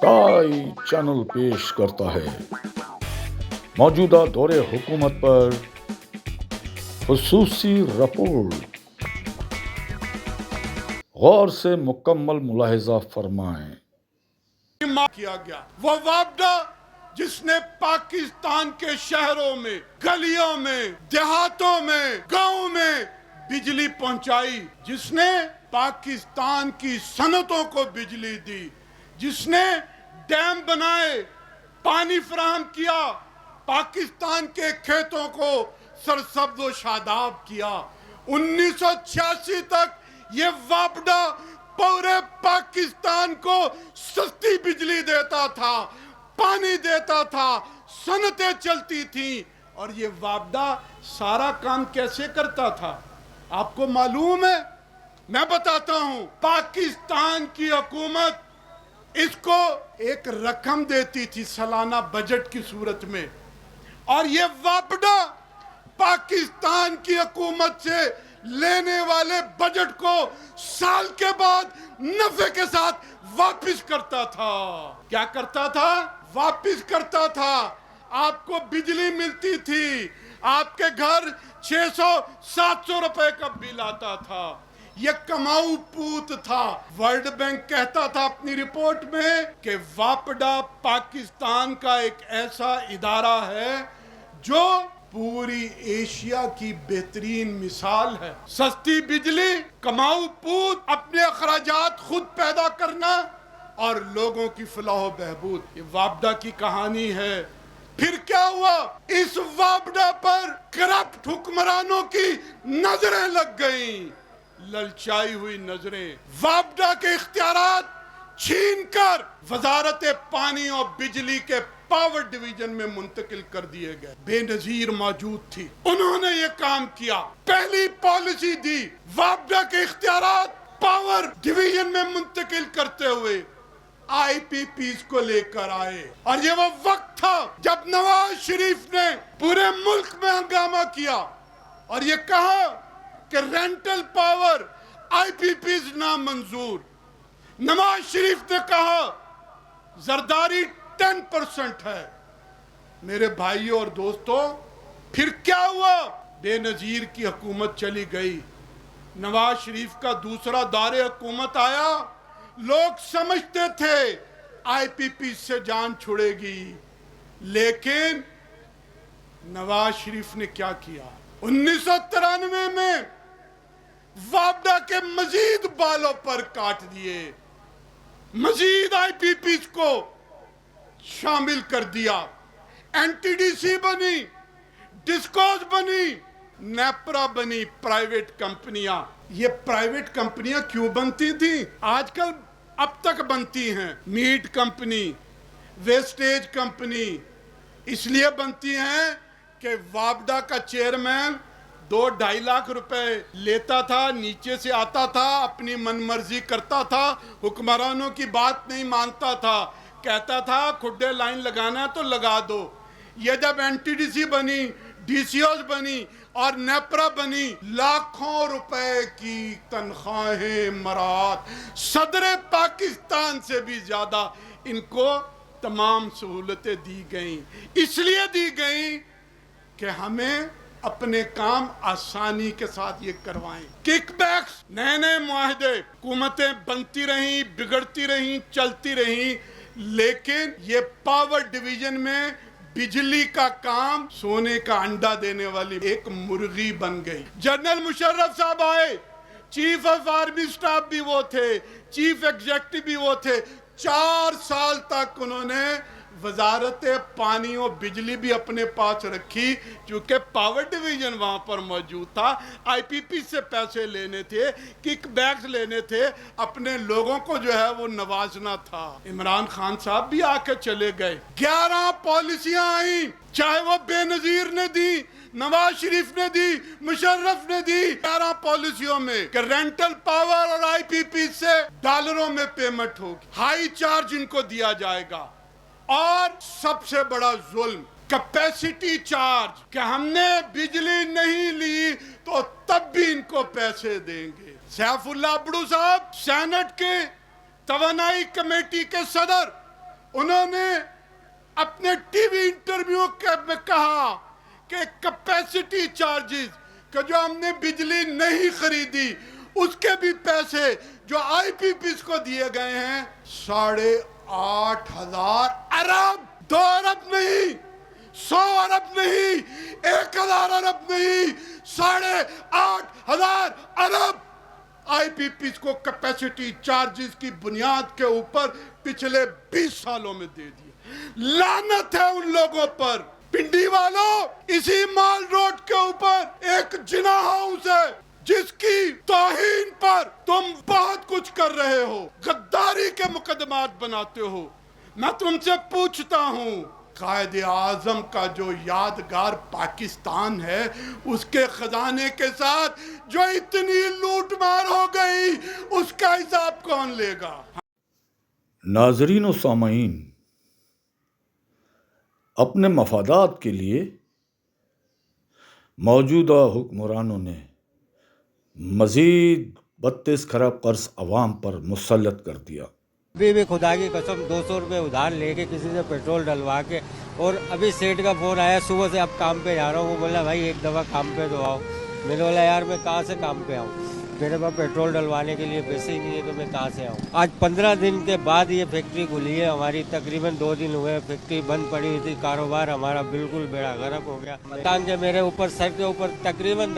Tie channel पेश करता है मौजूदा दौरे हुकूमत पर खुसूसी रिपोर्ट। गौर से मुकम्मल मुलाहिजा फरमाएं। किया गया वो वापडा जिसने पाकिस्तान के शहरों में, गलियों में, देहातों में, गांवों में बिजली पहुंचाई, जिसने पाकिस्तान की सनतों को बिजली दी, जिसने डैम बनाए, पानी फराहम किया, पाकिस्तान के खेतों को सरसब्ज व शादाब किया। 1986 तक ये वापडा पूरे पाकिस्तान को सस्ती बिजली देता था, पानी देता था, सनतें चलती थी। और ये वापडा सारा काम कैसे करता था आपको मालूम है? मैं बताता हूं। पाकिस्तान की हुकूमत इसको एक रकम देती थी सालाना बजट की सूरत में, और ये वापडा पाकिस्तान की हुकूमत से लेने वाले बजट को साल के बाद नफे के साथ वापस करता था। क्या करता था? वापस करता था। आपको बिजली मिलती थी, आपके घर 600-700 रुपए का बिल आता था। यह कमाऊ पूत था। वर्ल्ड बैंक कहता था अपनी रिपोर्ट में कि वापडा पाकिस्तान का एक ऐसा इदारा है जो पूरी एशिया की बेहतरीन मिसाल है। सस्ती बिजली, कमाऊ पूत, अपने अखराजात खुद पैदा करना और लोगों की फलाह बहबूद, ये वापडा की कहानी है। फिर क्या हुआ? इस वापडा पर करप्ट हुक्मरानों की नजरें लग गईं, ललचाई हुई नजरें। वापडा के इख्तियारात छीनकर वजारत पानी और बिजली के पावर डिवीजन में मुंतकिल कर दिए गए। बेनजीर मौजूद थी, उन्होंने ये काम किया। पहली पॉलिसी दी, वापडा के इख्तियारात पावर डिवीजन में मुंतकिल करते हुए IPPs को लेकर आए। और ये वो वक्त था जब नवाज शरीफ ने पूरे मुल्क में हंगामा किया और ये कहा कि रेंटल पावर IPPs नामंजूर। नवाज शरीफ ने कहा जरदारी 10% है। मेरे भाइयों और दोस्तों, फिर क्या हुआ? बेनजीर की हुकूमत चली गई। नवाज शरीफ का दूसरा दौरे हुकूमत आया। लोग समझते थे IPP से जान छुड़ेगी, लेकिन नवाज शरीफ ने क्या किया? 1993 में वापडा के मजीद बालों पर काट दिए, मजीद IPPs को शामिल कर दिया। NTDC बनी, डिस्कोज बनी, नेपरा बनी, प्राइवेट कंपनियां। ये प्राइवेट कंपनियां क्यों बनती थी? आजकल अब तक बनती हैं। मीट कंपनी, वेस्टेज कंपनी इसलिए बनती हैं कि वापडा का चेयरमैन 2-2.5 लाख रुपए लेता था, नीचे से आता था, अपनी मनमर्जी करता था, हुक्मरानों की बात नहीं मानता था, कहता था खुड्डे लाइन लगाना है तो लगा दो। ये जब NTDC बनी, DCOs बनी और नेपरा बनी, लाखों रुपए की तनख्वाहें मरात, सदर पाकिस्तान से भी ज्यादा इनको तमाम सहूलतें दी गईं। इसलिए दी गईं कि हमें अपने काम आसानी के साथ ये करवाएं। किकबैक्स, नए नए मुआहदे, हुकूमतें बनती रहीं, बिगड़ती रहीं, चलती रहीं, लेकिन ये पावर डिवीजन में बिजली का काम सोने का अंडा देने वाली एक मुर्गी बन गई। जनरल मुशर्रफ साहब आए, चीफ ऑफ आर्मी स्टाफ भी वो थे, चीफ एग्जीक्यूटिव भी वो थे। 4 साल तक उन्होंने वजारत पानी और बिजली भी अपने पास रखी, क्योंकि पावर डिवीजन वहां पर मौजूद था। IPP से पैसे लेने थे, किकबैक्स लेने थे, अपने लोगों को जो है वो नवाजना था। इमरान खान साहब भी आके चले गए। 11 पॉलिसियां आई, चाहे वो बेनजीर ने दी, नवाज शरीफ ने दी, मुशर्रफ ने दी। 11 पॉलिसियों में कि रेंटल पावर और IPP से डॉलरों में पेमेंट होगी, हाई चार्ज इनको दिया जाएगा। और सबसे बड़ा जुल्म कैपेसिटी चार्ज, कि हमने बिजली नहीं ली तो तब भी इनको पैसे देंगे। सैफुल्लाह अब्दू साहब सेनेट के तवानाई कमेटी के सदर, उन्होंने अपने टीवी इंटरव्यू में कहा कि कैपेसिटी चार्जेस कि जो हमने बिजली नहीं खरीदी उसके भी पैसे जो आईपीपीएस को दिए गए हैं 8,500 अरब, 2 अरब नहीं, 100 अरब नहीं, 1,000 अरब नहीं, 8,500 अरब आईपीपीएस को कैपेसिटी चार्जेस की बुनियाद के ऊपर पिछले 20 सालों में दे दिया। लानत है उन लोगों पर। पिंडी वालों, इसी माल रोड के ऊपर एक जिना हाउस है जिसकी तौहीन पर तुम बहुत कुछ कर रहे हो, गद्दारी के मुकदमात बनाते हो। मैं तुमसे पूछता हूं, कायदे आजम का जो यादगार पाकिस्तान है उसके खजाने के साथ जो इतनी लूट मार हो गई उसका हिसाब कौन लेगा? नाजरीन और सामाईन, अपने मफादात के लिए मौजूदा हुक्मरानों ने मज़ीद 32 खरब कर्ज अवाम पर मुसल्लत कर दिया। अभी भी खुदा की कसम 200 रुपये उधार लेके किसी से पेट्रोल डलवा के, और अभी सेठ का फ़ोन आया सुबह से अब काम पे जा रहा हूँ। वो बोला भाई एक दफ़ा काम पे तो आओ। मैंने बोला यार मैं कहाँ से काम पे आऊँ, मेरे पास पेट्रोल डलवाने के लिए पैसे ही नहीं है तो मैं कहाँ से आऊँ। आज 15 दिन के बाद ये फैक्ट्री खुली है हमारी, तकरीबन 2 दिन हुए फैक्ट्री बंद पड़ी हुई थी। कारोबार हमारा बिल्कुल बेड़ा गर्क हो गया। मकान के मेरे ऊपर सर के ऊपर तकरीबन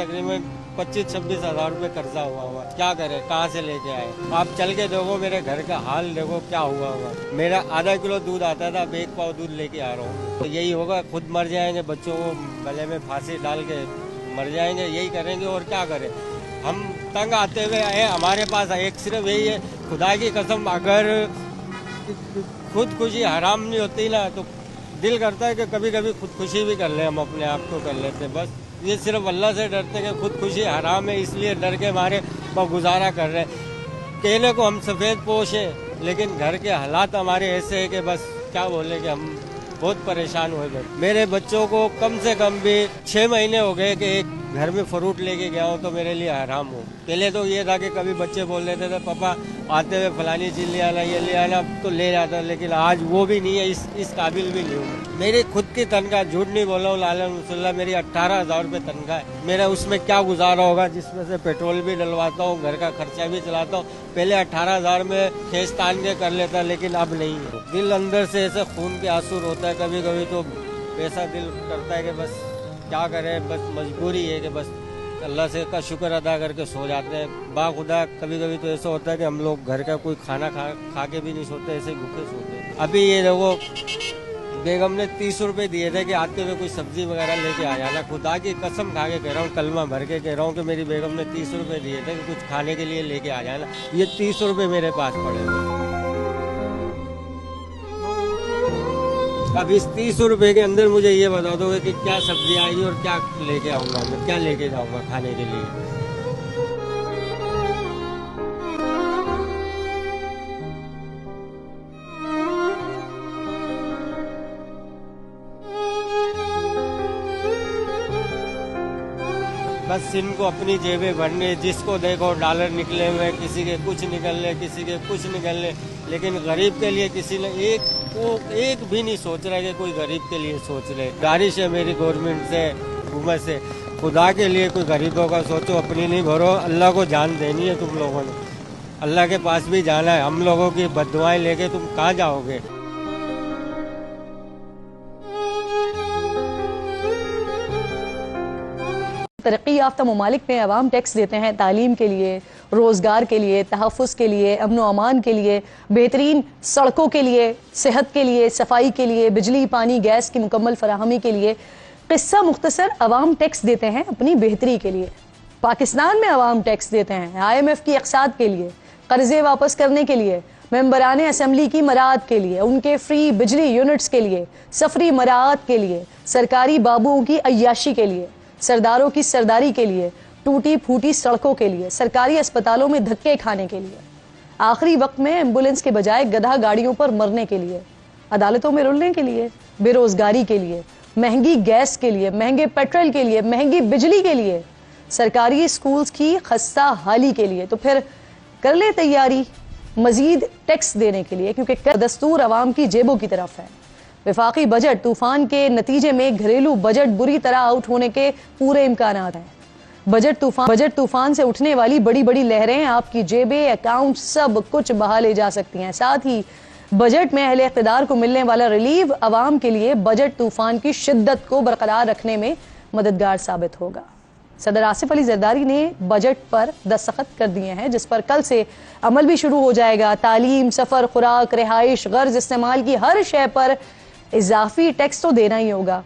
25-26 हज़ार रुपये कर्जा हुआ। क्या करें, कहाँ से लेके आए? आप चल के देखो मेरे घर का हाल देखो क्या हुआ होगा। मेरा आधा किलो दूध आता था, अब 1 पाव दूध लेके आ रहा हूँ। तो यही होगा, खुद मर जाएंगे, बच्चों को गले में फांसी डाल के मर जाएंगे, यही करेंगे और क्या करें। हम तंग आते हुए आए, हमारे पास एक सिर्फ यही है, खुदा की कसम अगर खुदकुशी हराम नहीं होती ना तो दिल करता है कि कभी कभी खुदकुशी भी कर ले, हम अपने आप को कर लेते। बस ये सिर्फ अल्लाह से डरते कि खुदकुशी हराम है, इसलिए डर के मारे गुजारा कर रहे हैं। कहने को हम सफ़ेद पोश हैं लेकिन घर के हालात हमारे ऐसे हैं कि बस क्या बोले कि हम बहुत परेशान हुए गए। मेरे बच्चों को कम से कम भी 6 महीने हो गए कि एक घर में फ्रूट लेके गया हूँ तो मेरे लिए हराम हो। पहले तो ये था कि कभी बच्चे बोल देते थे पापा आते हुए फलानी चीज़ ले आना, ये ले आना, तो ले जाता, लेकिन आज वो भी नहीं है, इस काबिल भी नहीं हूँ। मेरी खुद की तनख्वाह, झूठ नहीं बोल रहा हूँ लालन रसूलुल्लाह, मेरी 18,000 रुपये तनख्वाह है। मेरा उसमें क्या गुजारा होगा जिसमें से पेट्रोल भी डलवाता हूँ, घर का खर्चा भी चलाता हूँ। पहले 18,000 में खेस तान के कर लेता, लेकिन अब नहीं है। दिल अंदर से ऐसे खून के आंसू होता है कभी कभी, तो ऐसा दिल करता है कि बस क्या करें, बस मजबूरी है कि बस अल्लाह से का शुक्र अदा करके सो जाते हैं। बाखुदा कभी कभी तो ऐसा होता है कि हम लोग घर का कोई खाना खा के भी नहीं सोते, ऐसे भूखे सोते हैं। अभी ये देखो बेगम ने 30 रुपये दिए थे कि आते हुए कोई सब्जी वगैरह लेके आ जाना। खुदा की कसम खा के कह रहा हूँ, कलमा भर के कह रहा हूँ कि मेरी बेगम ने 30 रुपये दिए थे कि कुछ खाने के लिए लेके आ जाना। ये 30 रुपये मेरे पास पड़े हुए। अब इस 30 रुपये के अंदर मुझे ये बता दो कि क्या सब्जी आएगी और क्या लेके आऊँगा, मैं क्या लेके जाऊँगा खाने के लिए। बस इनको अपनी जेबें भरने, जिसको देखो डॉलर निकले हुए, किसी के कुछ निकलने, किसी के कुछ निकलने, लेकिन गरीब के लिए किसी ने एक भी नहीं सोच रहा कि कोई गरीब के लिए सोच रहे। गुजारिश है मेरी गवर्नमेंट से, हुकूमत से, खुदा के लिए कोई गरीबों का सोचो, अपनी नहीं भरो। अल्लाह को जान देनी है तुम लोगों ने, अल्लाह के पास भी जाना है। हम लोगों की बद्दुआएं लेके तुम कहाँ जाओगे? तरक्की याफ्ता ममालिक में अवाम टैक्स देते हैं तालीम के लिए, रोज़गार के लिए, तहफ़्फ़ुज़ के लिए, अमन व अमान के लिए, बेहतरीन सड़कों के लिए, सेहत के लिए, सफाई के लिए, बिजली पानी गैस की मुकम्मल फराहमी के लिए। क़िस्सा मुख्तसर, अवाम टैक्स देते हैं अपनी बेहतरी के लिए। पाकिस्तान में अवाम टैक्स देते हैं IMF की इक़्तिसाद के लिए, कर्ज़े वापस करने के लिए, मेंबरान असम्बली की मराअत के लिए, उनके फ्री बिजली यूनिट्स के लिए, सफरी मराअत के लिए, सरकारी बाबुओं की अय्याशी के लिए, सरदारों की सरदारी के लिए, टूटी फूटी सड़कों के लिए, सरकारी अस्पतालों में धक्के खाने के लिए, आखिरी वक्त में एम्बुलेंस के बजाय गधा गाड़ियों पर मरने के लिए, अदालतों में रुलने के लिए, बेरोजगारी के लिए, महंगी गैस के लिए, महंगे पेट्रोल के लिए, महंगी बिजली के लिए, सरकारी स्कूल्स की खस्ता हाली के लिए। तो फिर कर ले तैयारी, मजीद टैक्स देने के लिए, क्योंकि दस्तूर अवाम की जेबों की तरफ है। वफाकी बजट तूफान के नतीजे में घरेलू बजट बुरी तरह आउट होने के पूरे इम्कान हैं। बजट तूफान से उठने वाली बड़ी बड़ी लहरें आपकी जेबें, अकाउंट सब कुछ बहा ले जा सकती हैं। साथ ही बजट में अहले इख्तिदार को मिलने वाला रिलीव अवाम के लिए बजट तूफान की शिद्दत को बरकरार रखने में मददगार साबित होगा। सदर आसिफ अली जरदारी ने बजट पर दस्तखत कर दिए हैं, जिस पर कल से अमल भी शुरू हो जाएगा। तालीम, सफर, खुराक, रिहाइश, गर्ज इस्तेमाल की हर शय पर इजाफी टैक्स तो देना ही होगा।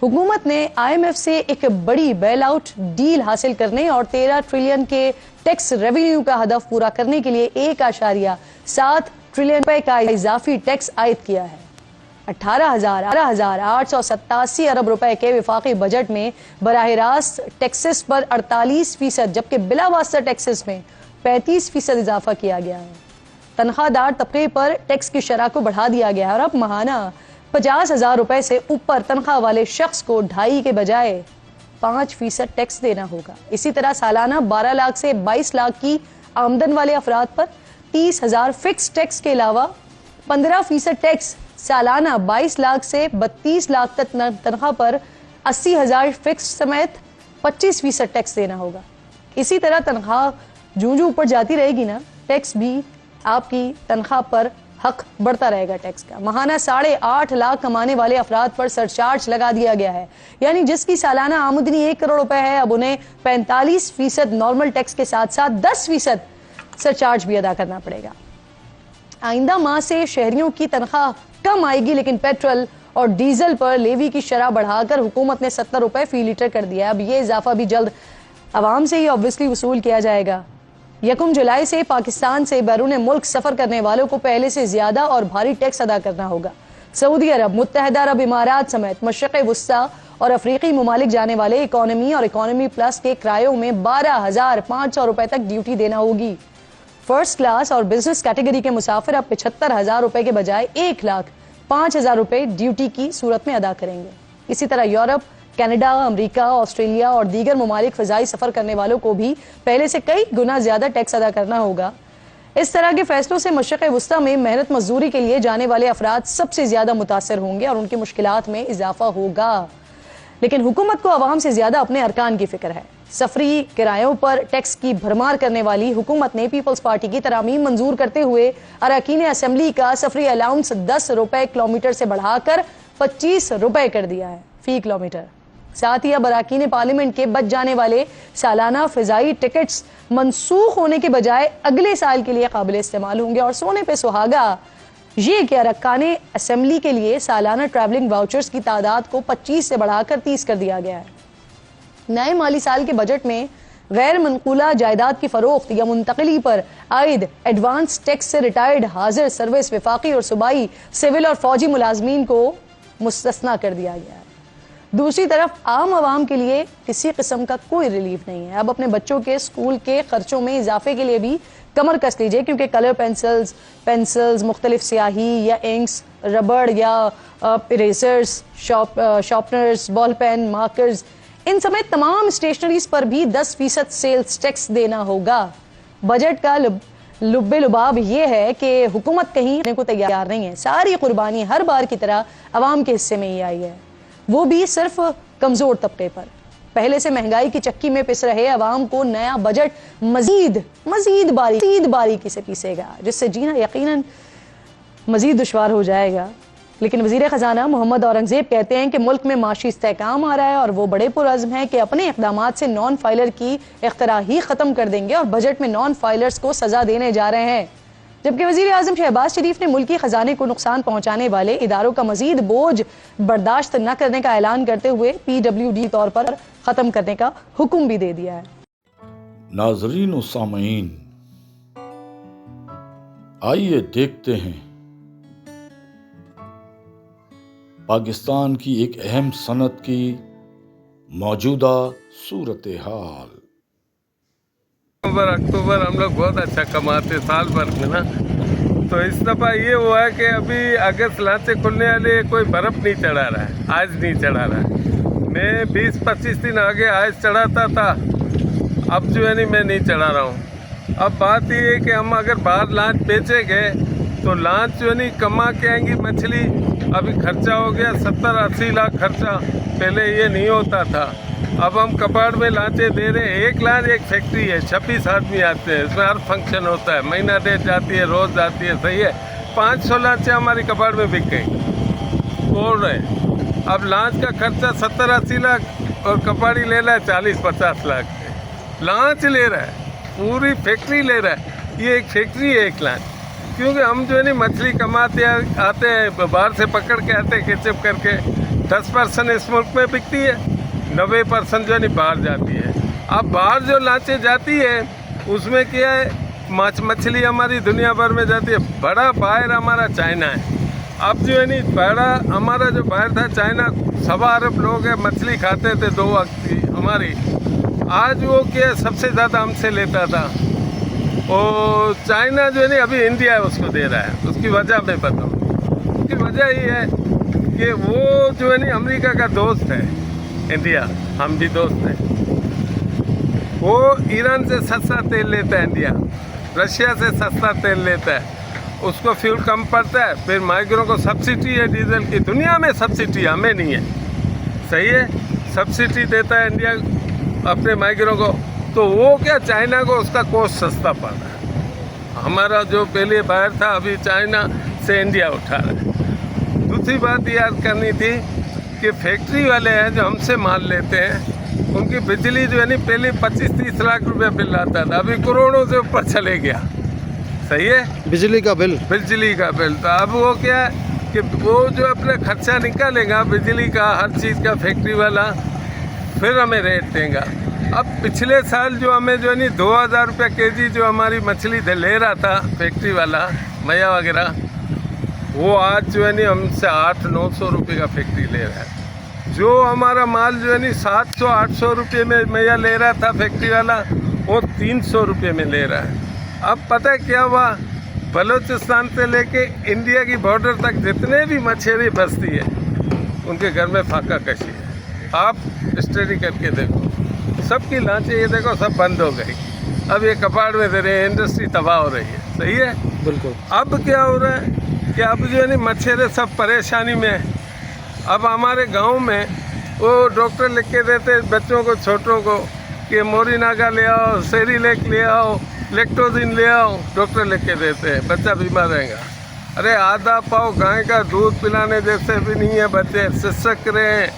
हुकूमत ने IMF से एक बड़ी बेल आउट डील हासिल करने और 13 ट्रिलियन के टैक्स रेवेन्यू का हदफ पूरा करने के लिए 1.7 ट्रिलियन रुपए का इजाफी टैक्स आयद किया है। 18,887 अरब रुपए के विफाकी बजट में बराह रास्त टैक्सेस पर 48%, जबकि बिला वास्ता टैक्सेस में 35% इजाफा किया गया है। तनख्वाहदार तबके पर टैक्स की शरह को बढ़ा दिया गया है और अब माहाना 50,000 रुपए से ऊपर तनख्वाह वाले शख्स को 2.5 के बजाय 5% टैक्स देना होगा। इसी तरह सालाना 12 लाख से 22 लाख की आमदन वाले अफराद पर 30,000 फिक्स टैक्स के अलावा 15% टैक्स, सालाना 22 लाख से 32 लाख तक तनख्वाह पर 80,000 फिक्स समेत 25% टैक्स देना होगा। इसी तरह तनख्वाह जूं ऊपर जाती रहेगी ना, टैक्स भी आपकी तनख्वाह पर हक बढ़ता रहेगा टैक्स का। माहाना 8.5 लाख कमाने वाले अफराद पर सरचार्ज लगा दिया गया है, यानी जिसकी सालाना आमदनी 1 करोड़ रुपए है, अब उन्हें 45% नॉर्मल टैक्स के साथ साथ 10% सरचार्ज भी अदा करना पड़ेगा। आइंदा माह से शहरियों की तनख्वाह कम आएगी, लेकिन पेट्रोल और डीजल पर लेवी की शरह बढ़ाकर हुकूमत ने 70 रुपए फी लीटर कर दिया है। अब ये इजाफा भी जल्द आवाम से ही ऑब्वियसली वसूल किया जाएगा। 1 जुलाई से पाकिस्तान से बैरून मुल्क सफर करने वालों को पहले से ज्यादा और भारी टैक्स अदा करना होगा। सऊदी अरब, मुत्तहदा अरब इमारात समेत मशरिक़ वस्ता और अफ्रीकी ममालिक जाने वाले इकोनॉमी और इकोनॉमी प्लस के किरायों में 12,500 रुपए तक ड्यूटी देना होगी। फर्स्ट क्लास और बिजनेस कैटेगरी के मुसाफिर अब 75,000 रुपए के बजाय 1,05,000 रुपए ड्यूटी की सूरत में अदा करेंगे। इसी तरह यूरोप, कनाडा, अमेरिका, ऑस्ट्रेलिया और दीगर ममालिक फ़ज़ाई सफ़र करने वालों को भी पहले से कई गुना ज़्यादा टैक्स अदा करना होगा। इस तरह के फैसलों से मशरिक़ वस्ता में मेहनत मजदूरी के लिए जाने वाले अफराद सबसे ज़्यादा मुतासर होंगे और उनकी मुश्किलात में इजाफा होगा। लेकिन हुकूमत को अवाम से ज़्यादा अपने अरकान की फिक्र है। सफरी किरायों पर टैक्स की भरमार करने वाली हुकूमत ने पीपल्स पार्टी की तरामीम मंजूर करते हुए अरकान असम्बली का सफरी अलाउंस 10 रुपए किलोमीटर से बढ़ाकर 25 रुपए कर दिया है फी किलोमीटर। साथ ही अब अरकान पार्लियामेंट के बच जाने वाले सालाना फ़िज़ाई टिकट्स मनसूख होने के बजाय अगले साल के लिए काबिल इस्तेमाल होंगे। और सोने पे सुहागा ये कि अरकान असम्बली के लिए सालाना ट्रैवलिंग वाउचर्स की तादाद को 25 से बढ़ाकर 30 कर दिया गया है। नए माली साल के बजट में गैर मनकूला जायदाद की फरोख्त या मुंतकली पर आयद एडवांस टैक्स से रिटायर्ड हाजिर सर्विस, वफाकी और सूबाई सिविल और फौजी मुलाजमीन को मुस्तस्ना कर दिया गया है। दूसरी तरफ आम आवाम के लिए किसी किस्म का कोई रिलीफ नहीं है। अब अपने बच्चों के स्कूल के खर्चों में इजाफे के लिए भी कमर कस लीजिए, क्योंकि कलर पेंसिल्स, मुख्तलिफ स्याही या इंक्स, रबड़ या erasers, sharpeners, ball pen, markers, इन समेत तमाम स्टेशनरीज पर भी 10% सेल्स टैक्स देना होगा। बजट का लुब्बे लुबाब ये है कि हुकूमत कहीं करने को तैयार नहीं है। सारी कुर्बानी हर बार की तरह अवाम के हिस्से में ही आई है, वो भी सिर्फ कमजोर तबके पर। पहले से महंगाई की चक्की में पिस रहे अवाम को नया बजट मजीद बारीकी से पीसेगा, जिससे जीना यकीनन मजीद दुश्वार हो जाएगा। लेकिन वजीर खजाना मोहम्मद औरंगजेब कहते हैं कि मुल्क में माशी इस्तेहकाम आ रहा है और वो बड़े पुरअज़्म हैं कि अपने इक़दामात से नॉन फाइलर की इख्तरा ही ख़त्म कर देंगे और बजट में नॉन फाइलर्स को सज़ा देने जा रहे हैं। जबकि वज़ीर आज़म शहबाज शरीफ ने मुल्की खजाने को नुकसान पहुंचाने वाले इदारों का मजीद बोझ बर्दाश्त न करने का ऐलान करते हुए PWD तौर पर ख़त्म करने का हुक्म भी दे दिया है। नाज़रीन और सामईन, आइए देखते हैं पाकिस्तान की एक अहम सनत की मौजूदा सूरत हाल। अक्टूबर हम लोग बहुत अच्छा कमाते साल भर में ना, तो इस दफ़ा ये हुआ है कि अभी अगस्त लाचे खुलने वाले कोई बर्फ़ नहीं चढ़ा रहा है, आज नहीं चढ़ा रहा है। मैं 20-25 दिन आगे आज चढ़ाता था, अब जो है नहीं मैं नहीं चढ़ा रहा हूँ। अब बात ये है कि हम अगर बाहर लांच बेचेंगे तो लांच जो नहीं कमा के आएंगी मछली। अभी खर्चा हो गया 70-80 लाख खर्चा, पहले ये नहीं होता था। अब हम कबाड़ में लांचे दे रहे हैं। एक लांच एक फैक्ट्री है, 26 आदमी आते हैं, इसमें हर फंक्शन होता है, महीना डेट जाती है, रोज़ जाती है, सही है। 500 लांचें हमारी कबाड़ में बिक गई, बोल रहे। अब लांच का खर्चा 70-80 लाख और कबाड़ी ले रहा है 40-50 लाख। लांच ले रहा है, पूरी फैक्ट्री ले रहा है। ये एक फैक्ट्री है एक लांच, क्योंकि हम जो है नहीं मछली कमाते आते हैं, बाहर से पकड़ के आते हैं केचप करके। 10% इस मुल्क में बिकती है, 90% जो है नहीं बाहर जाती है। अब बाहर जो लांचें जाती है उसमें क्या है, मछली हमारी दुनिया भर में जाती है। बड़ा बाहर हमारा चाइना है। अब जो है नहीं बड़ा हमारा जो बाहर था चाइना, 1.25 अरब लोग हैं, मछली खाते थे 2 वक्त की हमारी। आज वो क्या सबसे ज़्यादा हमसे लेता था। और चाइना जो है नहीं अभी इंडिया उसको दे रहा है। उसकी वजह मैं बताऊँ, उसकी वजह ये है कि वो जो है नहीं अमेरिका का दोस्त है इंडिया, हम भी दोस्त हैं। वो ईरान से सस्ता तेल लेता है इंडिया, रशिया से सस्ता तेल लेता है, उसको फ्यूल कम पड़ता है। फिर माइग्रों को सब्सिडी है डीजल की, दुनिया में सब्सिडी, हमें नहीं है, सही है। सब्सिडी देता है इंडिया अपने माइग्रों को, तो वो क्या चाइना को उसका कॉस्ट सस्ता पड़ रहा है। हमारा जो पहले बाहर था अभी चाइना से इंडिया उठा रहा है। दूसरी बात याद करनी थी कि फैक्ट्री वाले हैं जो हमसे माल लेते हैं, उनकी बिजली जो है नहीं पहले 25-30 लाख रुपया बिल आता था, अभी करोड़ों से ऊपर चले गया, सही है। बिजली का बिल तो अब वो क्या है कि वो जो अपना खर्चा निकालेगा बिजली का, हर चीज़ का, फैक्ट्री वाला, फिर हमें रेट देगा। अब पिछले साल जो हमें जो है नहीं 2000 रुपये केजी जो हमारी मछली ले रहा था फैक्ट्री वाला मैया वगैरह, वो आज जो है नहीं हमसे 800-900 रुपये का फैक्ट्री ले रहा है। जो हमारा माल जो है नहीं 700-800 रुपये में मैया ले रहा था फैक्ट्री वाला, वो 300 रुपये में ले रहा है। अब पता है क्या हुआ, बलूचिस्तान से लेके इंडिया की बॉर्डर तक जितने भी मछली बसती है उनके घर में फाका कशी है। आप स्टडी करके देखो, सबकी लांचें ये देखो सब बंद हो गई। अब ये कबाड़ में दे रहे हैं, इंडस्ट्री तबाह हो रही है, सही है। बिल्कुल। अब क्या हो रहा है कि अब जो है नहीं मछेरे सब परेशानी में है। अब हमारे गांव में वो डॉक्टर लिख के देते बच्चों को, छोटों को, कि मोरिनागा ले आओ, सेरिलेक ले आओ, लेक्टोजिन ले आओ, डॉक्टर लिख के देते हैं, बच्चा बीमार रहेगा। अरे आधा पाव गाय का दूध पिलाने जैसे भी नहीं है, बच्चे सिसक रहे हैं,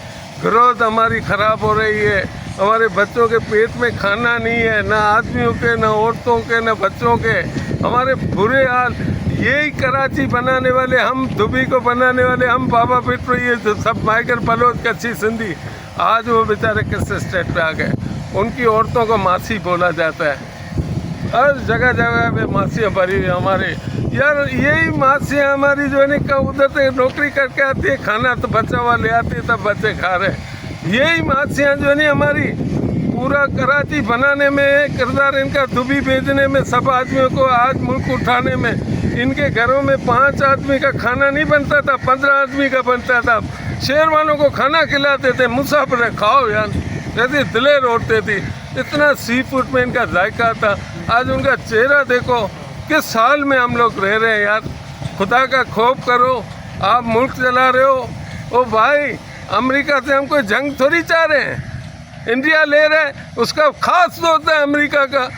ग्रोथ हमारी ख़राब हो रही है, हमारे बच्चों के पेट में खाना नहीं है, ना आदमियों के, ना औरतों के, ना बच्चों के, हमारे बुरे हाल। यही कराची बनाने वाले हम, दुबई को बनाने वाले हम, बाबा पिटरो, ये सब माइकल बलोच, कच्ची सिंधी, आज वो बेचारे किस स्टेट पे आ गए। उनकी औरतों को मासी बोला जाता है, हर जगह जगह पे मासियाँ भरी हुई हमारे। यार यही मासियाँ हमारी जो है ना उधर से नौकरी करके आती है, खाना तो बचा हुआ ले आती है, तब बच्चे खा रहे हैं। यही मासियाँ जो है ना हमारी पूरा कराची बनाने में किरदार इनका, दुबई भेजने में, सब आदमियों को आज मुल्क उठाने में। इनके घरों में 5 आदमी का खाना नहीं बनता था, 15 आदमी का बनता था। शहर वालों को खाना खिलाते थे, मुसाफिर खाओ यार, जैसे दिलेर उठते थी। इतना सी फूड में इनका जायका था। आज उनका चेहरा देखो, किस साल में हम लोग रह रहे हैं यार। खुदा का खौफ करो, आप मुल्क चला रहे हो। ओ भाई, अमेरिका से हम कोई जंग थोड़ी चाह रहे हैं, इंडिया ले रहे हैं, उसका खास दोस्त है अमेरिका का।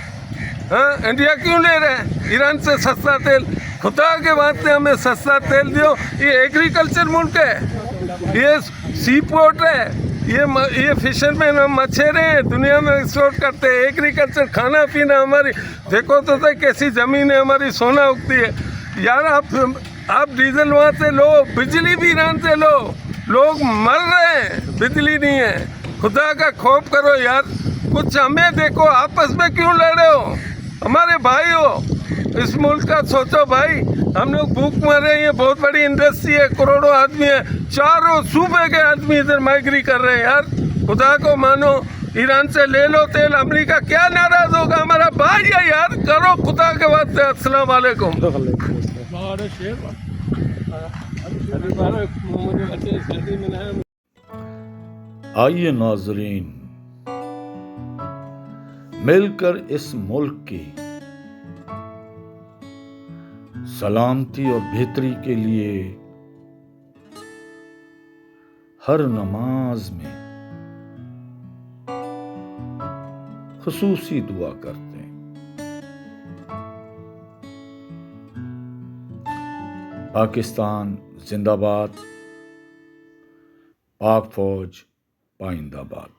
हाँ, इंडिया क्यों ले रहे हैं ईरान से सस्ता तेल? खुदा के वास्ते हमें सस्ता तेल दियो। ये एग्रीकल्चर मुल्क है, ये सी पोर्ट है, ये फिशरमैन, हम मछेरे हैं, दुनिया में एक्सपोर्ट करते हैं। एग्रीकल्चर, खाना पीना हमारी देखो तो सही कैसी ज़मीन है हमारी, सोना उगती है यार। आप डीजल वहाँ से लो, बिजली भी ईरान से लो, लोग मर रहे हैं, बिजली नहीं है। खुदा का खौफ करो यार, कुछ हमें देखो, आपस में क्यों लड़े हो? हमारे भाई हो, इस मुल्क का सोचो भाई। हम लोग भूख मर रहे हैं, ये बहुत बड़ी इंडस्ट्री है, करोड़ों आदमी है, चारों सूबे के आदमी इधर माइग्री कर रहे हैं यार। खुदा को मानो, ईरान से ले लो तेल, अमेरिका क्या नाराज होगा? हमारा भाई है यार, करो खुदा के वास्ते। अस्सलाम वालेकुम। आइए नाजरीन, मिलकर इस मुल्क की सलामती और बेहतरी के लिए हर नमाज में खुसूसी दुआ करते हैं। पाकिस्तान जिंदाबाद, पाक फौज पाइंदाबाद।